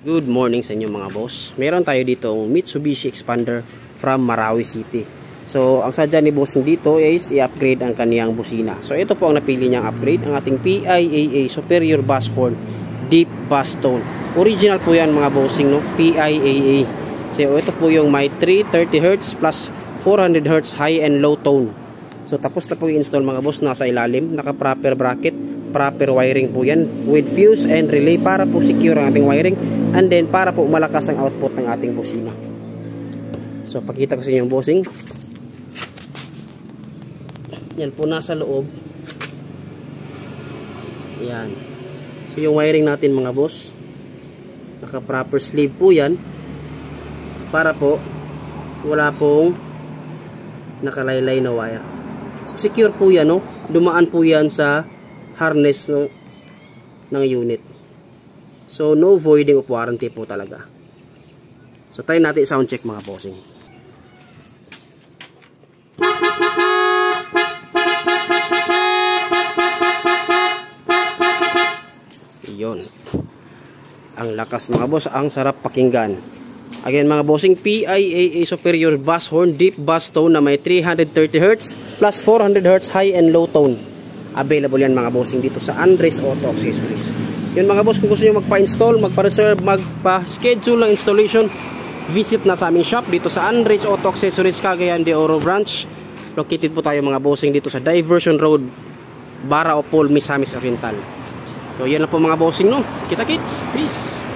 Good morning sa inyo mga boss. Meron tayo dito ang Mitsubishi Expander from Marawi City. So, ang sadya ni bossing dito is i-upgrade ang kaniyang busina. So, ito po ang napili niyang upgrade, ang ating PIAA Superior Bass Horn Deep Bass Tone. Original po yan mga bossing, no? PIAA. So, ito po yung may 330Hz plus 400Hz high and low tone. So, tapos na po i-install mga boss, nasa ilalim, naka-proper bracket, proper wiring po yan with fuse and relay para po secure ang ating wiring. And then, para po malakas ang output ng ating busina. So, pakita ko sa inyo yung bossing. Yan po, nasa loob. Yan. So, yung wiring natin mga boss, naka-proper sleeve po yan. Para po, wala pong nakalaylay na wire. So, secure po yan, no? Dumaan po yan sa harness ng unit. So, no voiding of warranty po talaga. So, try natin sound check mga bossing. Yun. Ang lakas mga boss. Ang sarap pakinggan. Again mga bossing, PIAA Superior Bass Horn Deep Bass Tone na may 330Hz plus 400Hz high and low tone. Available yan mga bossing dito sa Andres Auto Accessories. Yun mga boss, kung gusto nyo magpa-install, magpa-reserve, magpa-schedule ng installation, visit na sa aming shop dito sa Andres Auto Accessories, Cagayan de Oro Branch. Located po tayo mga bossing dito sa Diversion Road, Baraopol, Misamis Oriental. So yan na po mga bossing, no? Kita kits, peace!